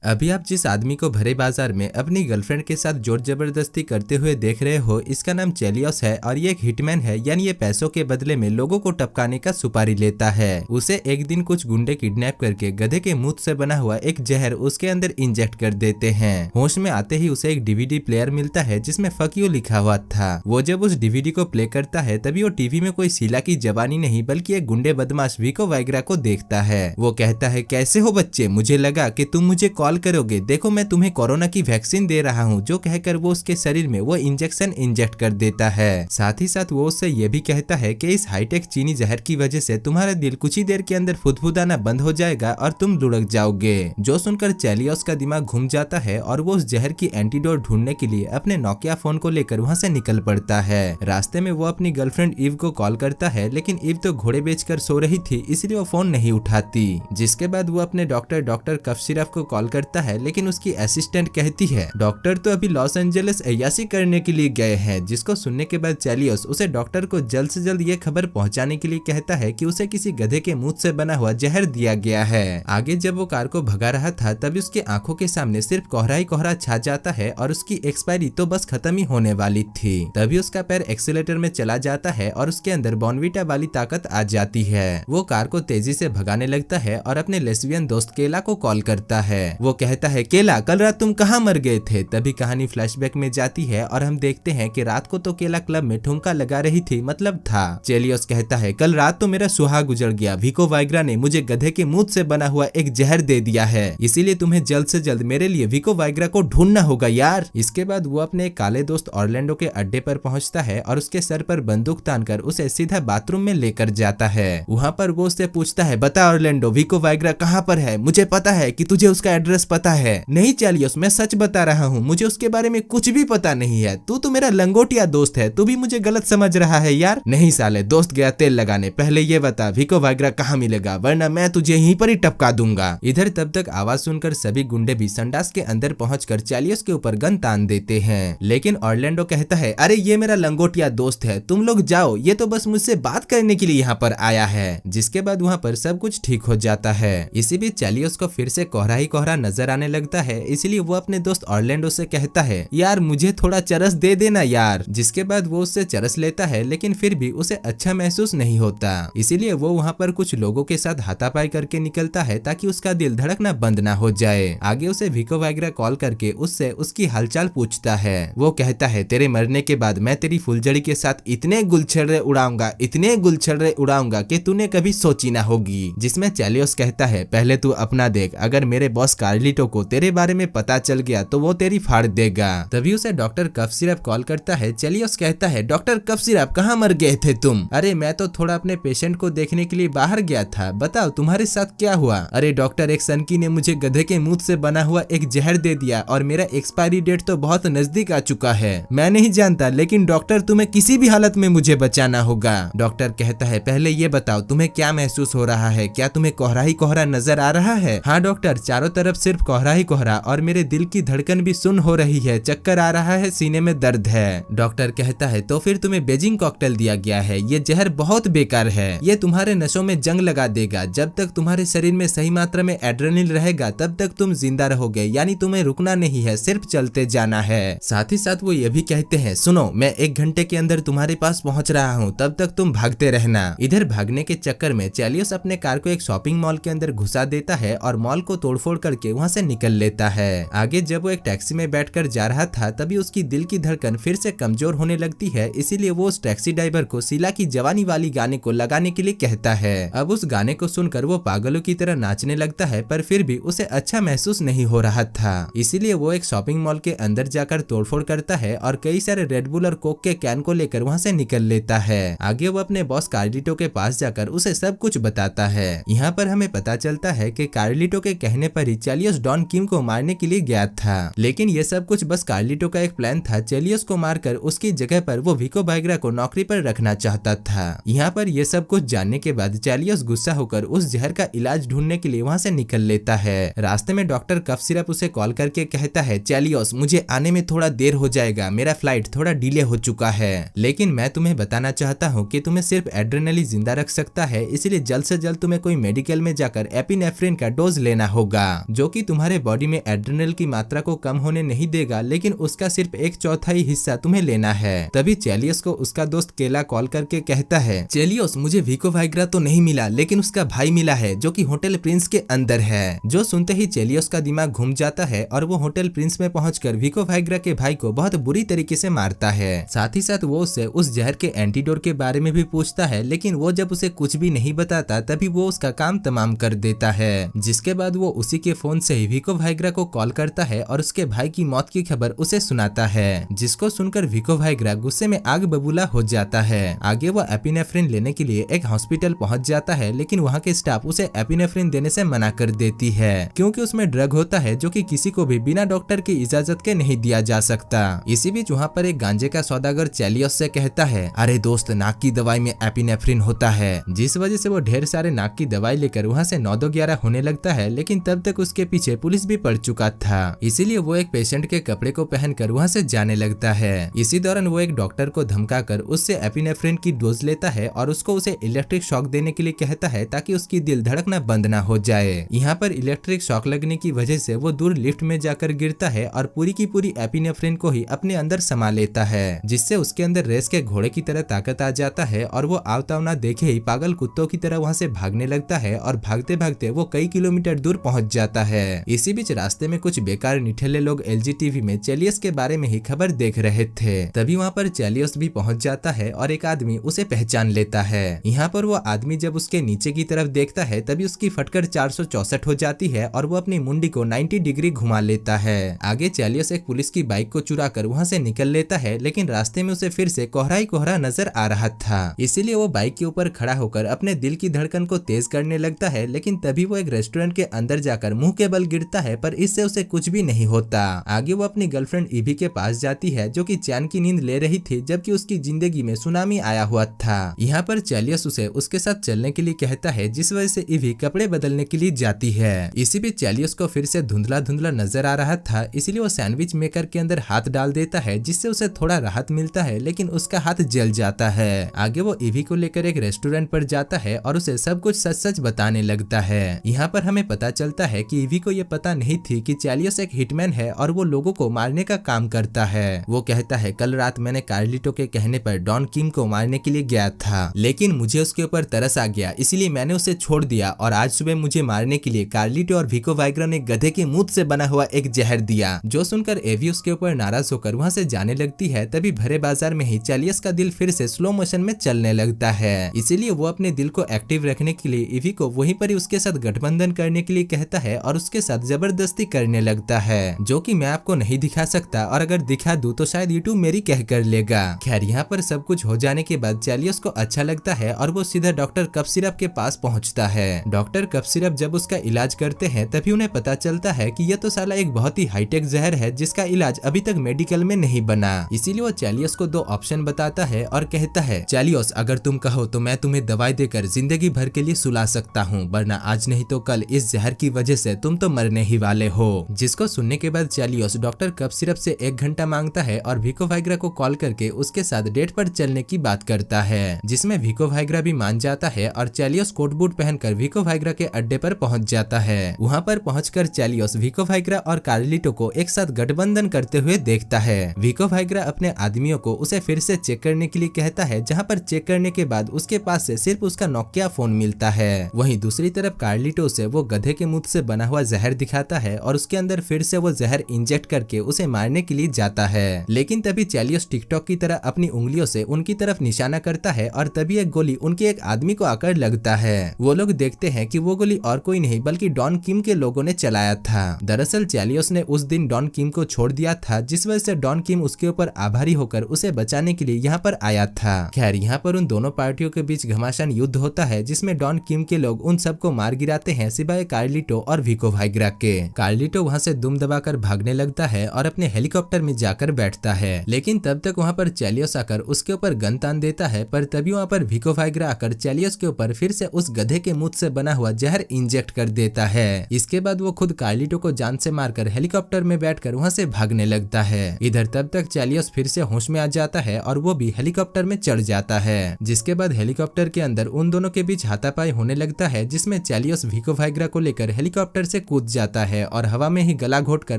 अभी आप जिस आदमी को भरे बाजार में अपनी गर्लफ्रेंड के साथ जोर जबरदस्ती करते हुए देख रहे हो, इसका नाम चेलियोस है और ये एक हिटमैन है। यानी ये पैसों के बदले में लोगों को टपकाने का सुपारी लेता है। उसे एक दिन कुछ गुंडे किडनैप करके गधे के मुंह से बना हुआ एक जहर उसके अंदर इंजेक्ट कर देते हैं। होश में आते ही उसे एक डीवीडी प्लेयर मिलता है जिसमें फक यू लिखा हुआ था। वो जब उस डीवीडी को प्ले करता है तभी वो टीवी में कोई शीला की जवानी नहीं बल्कि एक गुंडे बदमाश विको वाइग्रा को देखता है। वो कहता है, कैसे हो बच्चे, मुझे लगा कि तुम मुझे कॉल करोगे, देखो मैं तुम्हें कोरोना की वैक्सीन दे रहा हूँ। जो कहकर वो उसके शरीर में वो इंजेक्शन इंजेक्ट कर देता है। साथ ही साथ वो उससे ये भी कहता है कि इस हाईटेक चीनी जहर की वजह से तुम्हारा दिल कुछ ही देर के अंदर फुदफुदाना बंद हो जाएगा और तुम लुढ़क जाओगे। जो सुनकर चेलियोस का दिमाग घूम जाता है और वो उस जहर की एंटीडोट ढूंढने के लिए अपने नोकिया फोन को लेकर वहाँ से निकल पड़ता है। रास्ते में वो अपनी गर्लफ्रेंड ईव को कॉल करता है, लेकिन ईव तो घोड़े बेचकर सो रही थी इसलिए वो फोन नहीं उठाती। जिसके बाद वो अपने डॉक्टर कफ सिरफ को कॉल करता है, लेकिन उसकी असिस्टेंट कहती है डॉक्टर तो अभी लॉस एंजलिस अय्यासी करने के लिए गए हैं। जिसको सुनने के बाद चेलियोस उसे डॉक्टर को जल्द से जल्द ये खबर पहुंचाने के लिए कहता है कि उसे किसी गधे के मुंह से बना हुआ जहर दिया गया है। आगे जब वो कार को भगा रहा था तभी उसकी आंखों के सामने सिर्फ कोहरा ही कोहरा छा जाता है और उसकी एक्सपायरी तो बस खत्म ही होने वाली थी। तभी उसका पैर एक्सीलेटर में चला जाता है और उसके अंदर बॉर्नवीटा वाली ताकत आ जाती है। वो कार को तेजी से भगाने लगता है और अपने लेस्बियन दोस्त केला को कॉल करता है। वो कहता है, केला कल रात तुम कहाँ मर गए थे। तभी कहानी फ्लैशबैक में जाती है और हम देखते हैं कि रात को तो केला क्लब में ठुमका लगा रही थी, मतलब था। चेलियोस कहता है, कल रात तो मेरा सुहाग गुजर गया। विको वाइग्रा ने मुझे गधे के मुंह से बना हुआ एक जहर दे दिया है, इसीलिए तुम्हें जल्द से जल्द मेरे लिए विको वाइग्रा को ढूंढना होगा यार। इसके बाद वो अपने काले दोस्त ऑरलैंडो के अड्डे पर पहुंचता है और उसके सर पर बंदूक तानकर उसे सीधा बाथरूम में लेकर जाता है। वहाँ पर वो उससे पूछता है, बता ऑरलैंडो विको वाइग्रा कहाँ पर है, मुझे पता है कि तुझे उसका एड्रेस पता है। नहीं चेलियोस, मैं सच बता रहा हूँ, मुझे उसके बारे में कुछ भी पता नहीं है। तू तो मेरा लंगोटिया दोस्त है, तू भी मुझे गलत समझ रहा है यार। नहीं साले, दोस्त गया तेल लगाने, पहले ये बता विको वाइग्रा कहाँ मिलेगा, वरना मैं तुझे यहीं पर ही टपका दूंगा। इधर तब तक आवाज सुनकर सभी गुंडे भी संडास के अंदर पहुंचकर चेलियोस के ऊपर गन तान देते हैं। लेकिन ऑरलैंडो कहता है, अरे ये मेरा लंगोटिया दोस्त है, तुम लोग जाओ, ये तो बस मुझसे बात करने के लिए यहाँ पर आया है। जिसके बाद वहाँ पर सब कुछ ठीक हो जाता है। इसी बीच चेलियोस को फिर से कोहरा ही कोहरा नजर आने लगता है, इसलिए वो अपने दोस्त ऑरलैंडो से कहता है, यार मुझे थोड़ा चरस दे देना यार। जिसके बाद वो उससे चरस लेता है, लेकिन फिर भी उसे अच्छा महसूस नहीं होता। इसीलिए वो वहाँ पर कुछ लोगों के साथ हाथापाई करके निकलता है ताकि उसका दिल धड़कना बंद ना हो जाए। आगे उसे विको वाइग्रा कॉल करके उससे उसकी हालचाल पूछता है। वो कहता है, तेरे मरने के बाद मैं तेरी फुलझड़ी के साथ इतने गुलछर्रे उड़ाऊंगा, इतने गुलछर्रे उड़ाऊंगा कि तूने कभी सोची ना होगी। जिसमें चेलियोस कहता है, पहले तू अपना देख, अगर मेरे बॉस कार्लिटो को तेरे बारे में पता चल गया तो वो तेरी फाड़ देगा। तभी उसे डॉक्टर कफ सिरप कॉल करता है। चेलियोस कहता है, डॉक्टर कफ सिरप कहाँ मर गए थे तुम? अरे मैं तो थोड़ा अपने पेशेंट को देखने के लिए बाहर गया था, बताओ तुम्हारे साथ क्या हुआ? अरे डॉक्टर, एक सनकी ने मुझे गधे के मुंह से बना हुआ एक जहर दे दिया और मेरा एक्सपायरी डेट तो बहुत नजदीक आ चुका है। मैं नहीं जानता, लेकिन डॉक्टर तुम्हें किसी भी हालत में मुझे बचाना होगा। डॉक्टर कहता है, पहले ये बताओ तुम्हें क्या महसूस हो रहा है, क्या तुम्हें कोहरा ही कोहरा नजर आ रहा है? हाँ डॉक्टर, चारों तरफ सिर्फ कोहरा ही कोहरा और मेरे दिल की धड़कन भी सुन हो रही है, चक्कर आ रहा है, सीने में दर्द है। डॉक्टर कहता है, तो फिर तुम्हें बेजिंग कॉकटेल दिया गया है, ये जहर बहुत बेकार है, ये तुम्हारे नसों में जंग लगा देगा। जब तक तुम्हारे शरीर में सही मात्रा में एड्रेनलिन रहेगा तब तक तुम जिंदा रहोगे, यानी तुम्हें रुकना नहीं है, सिर्फ चलते जाना है। साथ ही साथ वो ये भी कहते हैं, सुनो मैं 1 घंटे के अंदर तुम्हारे पास पहुंच रहा हूँ, तब तक तुम भागते रहना। इधर भागने के चक्कर में चेलियोस अपने कार को एक शॉपिंग मॉल के अंदर घुसा देता है और मॉल को तोड़फोड़ करके वहाँ से निकल लेता है। आगे जब वो एक टैक्सी में बैठकर जा रहा था तभी उसकी दिल की धड़कन फिर से कमजोर होने लगती है, इसीलिए वो उस टैक्सी ड्राइवर को शीला की जवानी वाली गाने को लगाने के लिए कहता है। अब उस गाने को सुनकर वो पागलों की तरह नाचने लगता है, पर फिर भी उसे अच्छा महसूस नहीं हो रहा था। इसीलिए वो एक शॉपिंग मॉल के अंदर जाकर तोड़फोड़ करता है और कई सारे रेडबुल और कोक के कैन को लेकर वहाँ से निकल लेता है। आगे वो अपने बॉस कार्लिटो के पास जाकर उसे सब कुछ बताता है। यहाँ पर हमें पता चलता है कि कार्लिटो के कहने पर ही चेलियोस डॉन किम को मारने के लिए गया था, लेकिन ये सब कुछ बस कार्लिटो का एक प्लान था। चेलियोस को मारकर उसकी जगह पर वो विको वाइग्रा को नौकरी पर रखना चाहता था। यहाँ पर ये सब कुछ जानने के बाद चेलियोस गुस्सा होकर उस जहर का इलाज ढूंढने के लिए वहाँ से निकल लेता है। रास्ते में डॉक्टर कफ सिरप उसे कॉल करके कहता है, चेलियोस मुझे आने में थोड़ा देर हो जाएगा, मेरा फ्लाइट थोड़ा डिले हो चुका है, लेकिन मैं तुम्हें बताना चाहता हूँ कि तुम्हें सिर्फ एड्रेनलिन जिंदा रख सकता है, इसलिए जल्द से जल्द तुम्हें कोई मेडिकल में जाकर एपिनेफ्रिन का डोज लेना होगा, जो जो कि तुम्हारे बॉडी में एड्रेनल की मात्रा को कम होने नहीं देगा, लेकिन उसका सिर्फ 1/4 हिस्सा तुम्हें लेना है। तभी चेलियस को उसका दोस्त केला कॉल करके कहता है, चेलियस मुझे विको वाइग्रा तो नहीं मिला, लेकिन उसका भाई मिला है जो कि होटल प्रिंस के अंदर है। जो सुनते ही चेलियस का दिमाग घूम जाता है और वो होटल प्रिंस में पहुंचकर विको वाइग्रा के भाई को बहुत बुरी तरीके से मारता है। साथ ही साथ वो उससे उस जहर के एंटीडोट के बारे में भी पूछता है, लेकिन वो जब उसे कुछ भी नहीं बताता तभी वो उसका काम तमाम कर देता है। जिसके बाद वो उसी के फोन से ही विको वाइग्रा को कॉल करता है और उसके भाई की मौत की खबर उसे सुनाता है, जिसको सुनकर विको वाइग्रा गुस्से में आग बबूला हो जाता है। आगे वो एपिनेफ्रिन लेने के लिए एक हॉस्पिटल पहुंच जाता है, लेकिन वहाँ के स्टाफ उसे एपिनेफ्रिन देने से मना कर देती है, क्योंकि उसमें ड्रग होता है जो कि किसी को भी बिना डॉक्टर की इजाजत के नहीं दिया जा सकता। इसी बीच वहाँ पर एक गांजे का सौदागर चेलियस से कहता है, अरे दोस्त नाक की दवाई में एपिनेफ्रिन होता है, जिस वजह से वो ढेर सारे नाक की दवाई लेकर वहाँ से 9-11 होने लगता है, लेकिन तब तक उसके पीछे पुलिस भी पड़ चुका था। इसीलिए वो एक पेशेंट के कपड़े को पहनकर वहाँ से जाने लगता है। इसी दौरान वो एक डॉक्टर को धमकाकर उससे एपिनेफ्रिन की डोज लेता है और उसको उसे इलेक्ट्रिक शॉक देने के लिए कहता है ताकि उसकी दिल धड़कना बंद ना हो जाए। यहाँ पर इलेक्ट्रिक शॉक लगने की वजह से वो दूर लिफ्ट में जाकर गिरता है और पूरी की पूरी एपिनेफ्रिन को ही अपने अंदर समा लेता है, जिससे उसके अंदर रेस के घोड़े की तरह ताकत आ जाता है और वो आवतावना देखे ही पागल कुत्तों की तरह वहाँ से भागने लगता है और भागते भागते वो कई किलोमीटर दूर पहुँच जाता है। इसी बीच रास्ते में कुछ बेकार निठल्ले लोग LGTV में चेलियस के बारे में ही खबर देख रहे थे। तभी वहाँ पर चेलियस भी पहुँच जाता है और एक आदमी उसे पहचान लेता है। यहाँ पर वो आदमी जब उसके नीचे की तरफ देखता है तभी उसकी फटकर 464 हो जाती है और वो अपनी मुंडी को 90 डिग्री घुमा लेता है। आगे चेलियस एक पुलिस की बाइक को चुरा कर वहाँ से निकल लेता है, लेकिन रास्ते में उसे फिर से कोहरा ही कोहरा नजर आ रहा था। इसीलिए वो बाइक के ऊपर खड़ा होकर अपने दिल की धड़कन को तेज करने लगता है, लेकिन तभी वो एक रेस्टोरेंट के अंदर जाकर मुंह के बल गिरता है, पर इससे उसे कुछ भी नहीं होता। आगे वो अपनी गर्लफ्रेंड इवी के पास जाती है जो कि चैन की नींद ले रही थी, जबकि उसकी जिंदगी में सुनामी आया हुआ था। यहाँ पर चेलियस उसे उसके साथ चलने के लिए कहता है, जिस वजह से इवी कपड़े बदलने के लिए जाती है। इसी बीच चेलियस को फिर से धुंधला धुंधला नजर आ रहा था, इसीलिए वो सैंडविच मेकर के अंदर हाथ डाल देता है, जिससे उसे थोड़ा राहत मिलता है, लेकिन उसका हाथ जल जाता है। आगे वो इवी को लेकर एक रेस्टोरेंट पर जाता है और उसे सब कुछ सच सच बताने लगता है। यहाँ पर हमें पता चलता है कि इवी को ये पता नहीं थी कि चेलियस एक हिटमैन है और वो लोगों को मारने का काम करता है। वो कहता है, कल रात मैंने कार्लिटो के कहने पर डॉन किम को मारने के लिए गया था, लेकिन मुझे उसके ऊपर तरस आ गया, इसलिए मैंने उसे छोड़ दिया और आज सुबह मुझे मारने के लिए कार्लिटो और विको वाइग्रा ने गधे के मुंह से बना हुआ एक जहर दिया। जो सुनकर एवी उसके ऊपर नाराज होकर वहाँ से जाने लगती है। तभी भरे बाजार में ही चेलियस का दिल फिर से स्लो मोशन में चलने लगता है, इसीलिए वो अपने दिल को एक्टिव रखने के लिए इवी को वहीं पर ही उसके साथ गठबंधन करने के लिए कहता है और उसके साथ जबरदस्ती करने लगता है, जो कि मैं आपको नहीं दिखा सकता और अगर दिखा दूं तो शायद यूट्यूब मेरी कह कर लेगा। खैर यहाँ पर सब कुछ हो जाने के बाद चेलियस को अच्छा लगता है और वो सीधा डॉक्टर कप सिरप के पास पहुँचता है। डॉक्टर कप सिरप जब उसका इलाज करते हैं तभी उन्हें पता चलता है कि यह तो साला एक बहुत ही हाईटेक जहर है जिसका इलाज अभी तक मेडिकल में नहीं बना। इसीलिए वो चेलियस को 2 ऑप्शन बताता है और कहता है, चेलियस अगर तुम कहो तो मैं तुम्हें दवाई देकर जिंदगी भर के लिए सुला सकता हूँ, वरना आज नहीं तो कल इस जहर की वजह से तुम तो मरने ही वाले हो। जिसको सुनने के बाद चेलियस डॉक्टर कप सिरप से 1 घंटा मांगता है और विको वाइग्रा को कॉल करके उसके साथ डेट पर चलने की बात करता है, जिसमें विको वाइग्रा भी मान जाता है और चेलियस कोट बूट पहनकर विको वाइग्रा के अड्डे पर पहुंच जाता है। वहां पर पहुंचकर चेलियस विको वाइग्रा और कार्लिटो को एक साथ गठबंधन करते हुए देखता है। विको वाइग्रा अपने आदमियों को उसे फिर से चेक करने के लिए कहता है, जहां पर चेक करने के बाद उसके पास से सिर्फ उसका नोकिया फोन मिलता है। वहीं दूसरी तरफ कार्लिटो से वो गधे के मुंह से बना हुआ जहर दिखाता है और उसके अंदर फिर से वो जहर इंजेक्ट करके उसे मारने के लिए जाता है, लेकिन तभी चेलियस टिकटॉक की तरह अपनी उंगलियों से उनकी तरफ निशाना करता है और तभी एक गोली उनके एक आदमी को आकर लगता है। वो लोग देखते हैं कि वो गोली और कोई नहीं बल्कि डॉन किम के लोगों ने चलाया था। दरअसल चेलियस ने उस दिन डॉन किम को छोड़ दिया था, जिस वजह से डॉन किम उसके ऊपर आभारी होकर उसे बचाने के लिए यहाँ पर आया था। खैर यहाँ पर उन दोनों पार्टियों के बीच घमासान युद्ध होता है, जिसमें डॉन किम के लोग उन सबको मार गिराते हैं सिवाय कार्लिटो और विको वाइग्रा के। कार्लिटो वहाँ से दुम दबाकर भागने लगता है और अपने हेलीकॉप्टर में जाकर बैठता है, लेकिन तब तक वहाँ पर चेलियस आकर उसके ऊपर गन तान देता है। पर तभी वहाँ पर विको वाइग्रा आकर चेलियस के ऊपर फिर से उस गधे के मुंह से बना हुआ जहर इंजेक्ट कर देता है। इसके बाद वो खुद कार्लिटो को जान से मारकर हेलीकॉप्टर में बैठकर वहाँ से भागने लगता है। इधर तब तक चेलियस फिर से होश में आ जाता है और वो भी हेलीकॉप्टर में चढ़ जाता है, जिसके बाद हेलीकॉप्टर के अंदर उन दोनों के बीच हाथापाई होने लगता है, जिसमें चेलियस विको वाइग्रा को लेकर हेलीकॉप्टर से से कूद जाता है और हवा में ही गला घोटकर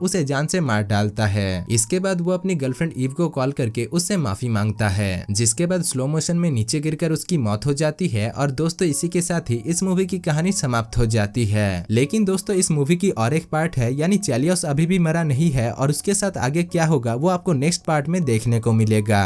उसे जान से मार डालता है। इसके बाद वो अपनी गर्लफ्रेंड ईव को कॉल करके उससे माफी मांगता है, जिसके बाद स्लो मोशन में नीचे गिरकर उसकी मौत हो जाती है। और दोस्तों इसी के साथ ही इस मूवी की कहानी समाप्त हो जाती है। लेकिन दोस्तों इस मूवी की और एक पार्ट है, यानी चेलियोस अभी भी मरा नहीं है और उसके साथ आगे क्या होगा वो आपको नेक्स्ट पार्ट में देखने को मिलेगा।